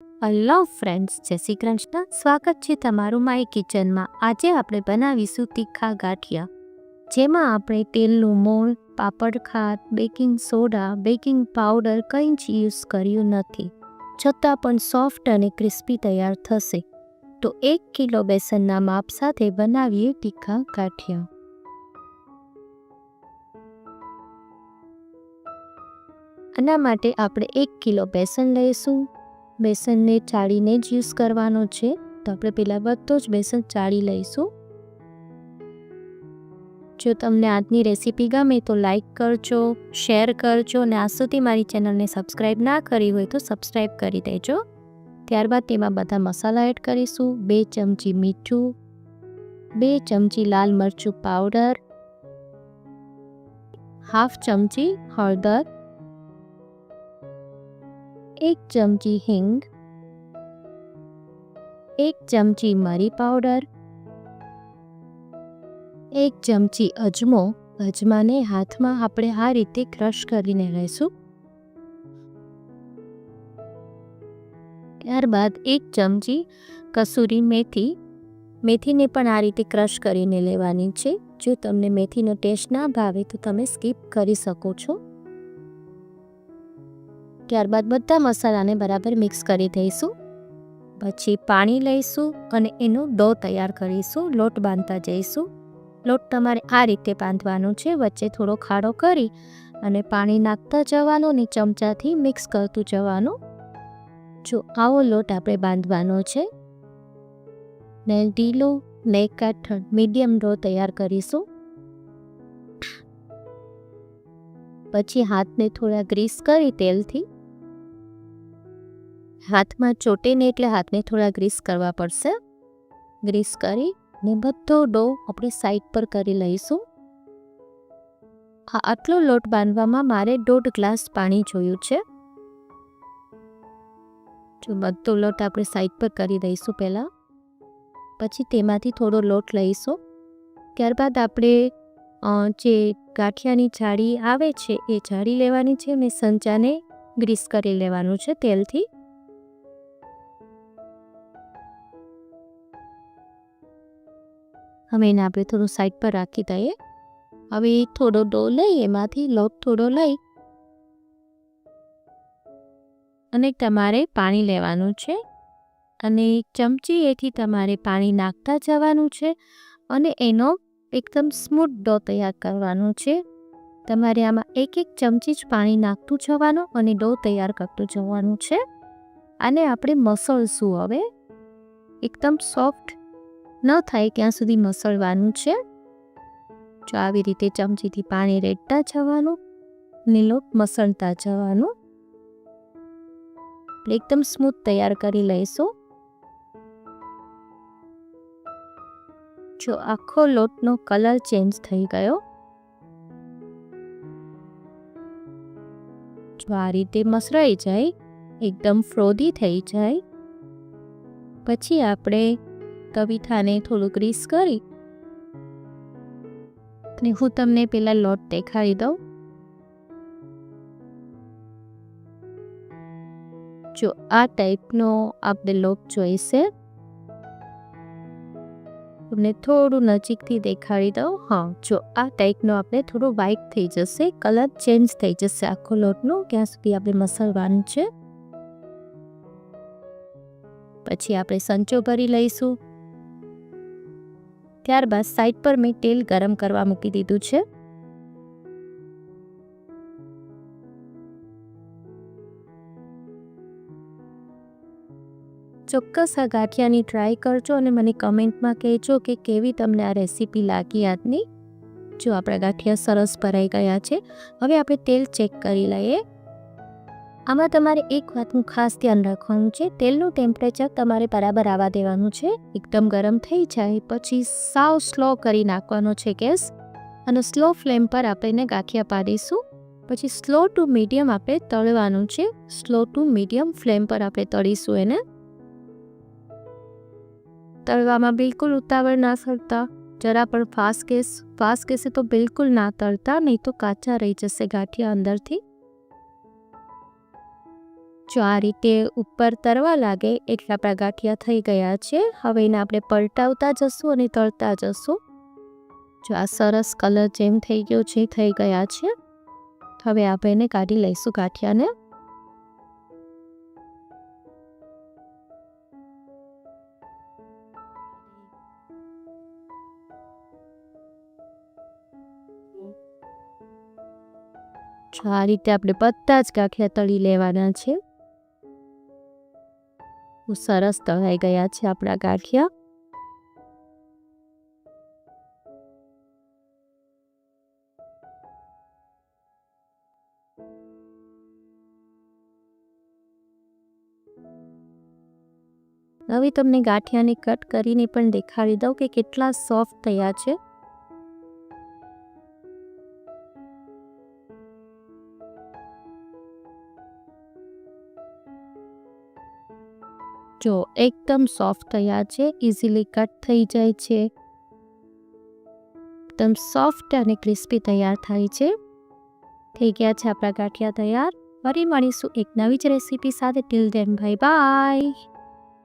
Hello friends, જય શ્રી કૃષ્ણ. સ્વાગત છે તમારું માય કિચનમાં. આજે આપણે બનાવીશું તીખા ગાંઠિયા, જેમાં આપણે તેલનું મોણ, પાપડ ખાંડ, બેકિંગ સોડા, બેકિંગ પાવડર કંઈ જ યુઝ કર્યું નથી, છતાં પણ સોફ્ટ અને ક્રિસ્પી તૈયાર થશે. તો 1 કિલો બેસનના માપ સાથે બનાવીએ તીખા ગાંઠિયા. આના માટે આપણે 1 કિલો બેસન લઈશું. બેસનને ચાળીને જ યુઝ કરવાનો છે, તો આપણે પહેલાં બધો જ બેસન ચાળી લઈશું. જો તમને આજની રેસીપી ગમે તો લાઈક કરજો, શેર કરજો અને આજ સુધી મારી ચેનલને સબસ્ક્રાઈબ ના કરી હોય તો સબસ્ક્રાઈબ કરી દેજો. ત્યારબાદ તેમાં બધા મસાલા એડ કરીશું. 2 ચમચી મીઠું, 2 ચમચી લાલ મરચું પાવડર, 1/2 ચમચી હળદર, 1 ચમચી હિંગ, 1 ચમચી મરી પાવડર, 1 ચમચી અજમો. અજમાને હાથમાં આપણે આ રીતે ક્રશ કરીને લઈશું. ત્યારબાદ 1 ચમચી કસૂરી મેથી. મેથીને પણ આ રીતે ક્રશ કરીને લેવાની છે. જો તમને મેથીનો ટેસ્ટ ના ભાવે તો તમે સ્કીપ કરી શકો છો. ત્યારબાદ બધા મસાલાને બરાબર મિક્સ કરી દઈશું. પછી પાણી લઈશું અને એનો ડો તૈયાર કરીશું. લોટ બાંધતા જઈશું. લોટ તમારે આ રીતે બાંધવાનો છે, વચ્ચે થોડો ખાડો કરી અને પાણી નાખતા જવાનું અને ચમચાથી મિક્સ કરતું જવાનું. જો આવો લોટ આપણે બાંધવાનો છે ને ઢીલો ને કાઠળ મીડિયમ ડો તૈયાર કરીશું. પછી હાથને થોડા ગ્રીસ કરી તેલથી, હાથમાં ચોટે ને એટલે હાથને થોડા ગ્રીસ કરવા પડશે. ગ્રીસ કરી ને બધો ડો આપણે સાઈડ પર કરી લઈશું. આટલો લોટ બાંધવામાં મારે 1.5 ગ્લાસ પાણી જોયું છે. જો બધો લોટ આપણે સાઈડ પર કરી દઈશું પહેલાં. પછી તેમાંથી થોડો લોટ લઈશું. ત્યારબાદ આપણે જે ગાંઠિયાની જાળી આવે છે એ જાળી લેવાની છે અને સંચાને ગ્રીસ કરી લેવાનું છે તેલથી. હવે એને આપણે થોડું સાઈડ પર રાખી દઈએ. હવે થોડો ડો લઈ એમાંથી લોટ થોડો લઈ અને તમારે પાણી લેવાનું છે અને ચમચી એથી તમારે પાણી નાખતા જવાનું છે અને એનો એકદમ સ્મૂથ ડો તૈયાર કરવાનો છે. તમારે આમાં 1 ચમચી જ પાણી નાખતું જવાનું અને ડો તૈયાર કરતું જવાનું છે. આને આપણે મસળશું. હવે એકદમ સોફ્ટ ન થાય ત્યાં સુધી મસળવાનું છે. જો આવી રીતે ચમચીથી પાણી રેડતા જવાનું ને લોટ મસળતા જવાનું. એકદમ સ્મૂથ તૈયાર કરી લઈશું. જો આખો લોટનો કલર ચેન્જ થઈ ગયો. જો આ રીતે મસળાઈ જાય, એકદમ ફ્રોધી થઈ જાય, પછી આપણે તવીથાને થોડું ગ્રીસ કરી અને હું તમને પહેલાં લોટ દેખાડી દઉં. જો આ ટાઈપનો આપણે લોટ જોઈશે. તમને થોડું નજીકથી દેખાડી દઉં. હા, જો આ ટાઈપનો આપણે થોડો વ્હાઈટ થઈ જશે, કલર ચેન્જ થઈ જશે આખો લોટનો, ત્યાં સુધી આપણે મસળવાનું છે. પછી આપણે સંચો ભરી લઈશું. ત્યારબાદ સાઈડ પર મેં તેલ ગરમ કરવા મૂકી દીધું છે. ચોક્કસ આ ગાંઠિયાની ટ્રાય કરજો અને મને કમેન્ટમાં કહેજો કે કેવી તમને આ રેસીપી લાગી આજની. જો આપણા ગાંઠિયા સરસ ભરાઈ ગયા છે. હવે આપણે તેલ ચેક કરી લઈએ. આમાં તમારે એક વાતનું ખાસ ધ્યાન રાખવાનું છે, તેલનું ટેમ્પરેચર તમારે બરાબર આવવા દેવાનું છે. એકદમ ગરમ થઈ જાય પછી સાવ સ્લો કરી નાખવાનો છે ગેસ અને સ્લો ફ્લેમ પર આપણે એને ગાંઠિયા પાડીશું. પછી સ્લો ટુ મીડિયમ આપણે તળવાનું છે. સ્લો ટુ મીડિયમ ફ્લેમ પર આપણે તળીશું એને. તળવામાં બિલકુલ ઉતાવળ ના કરતા, જરા પણ ફાસ્ટ ગેસે તો બિલકુલ ના તળતા, નહીં તો કાચા રહી જશે ગાંઠિયા અંદરથી. જો આ રીતે ઉપર તરવા લાગે એટલે આપણા ગાંઠિયા થઈ ગયા છે. હવે એને આપણે પલટાવતા જશું અને તળતા જશું. જો આ સરસ કલર જેમ થઈ ગયો છે, થઈ ગયા છે. હવે આપણે એને કાઢી લઈશું ગાંઠિયાને. આ રીતે આપણે બધા જ ગાંઠિયા તળી લેવાના છે. સરસ તળાઈ ગયા છે આપણા ગાંઠિયા. હવે તમને ગાંઠિયાને કટ કરીને પણ દેખાડી દઉં કે કેટલા સોફ્ટ થયા છે. જો એકદમ સોફ્ટ થયા છે, ઇઝીલી કટ થઈ જાય છે, એકદમ સોફ્ટ અને ક્રિસ્પી તૈયાર થાય છે. થઈ ગયા છે આપણા ગાંઠિયા તૈયાર. ફરી મળીશું એક નવી જ રેસીપી સાથે. Till then bye bye.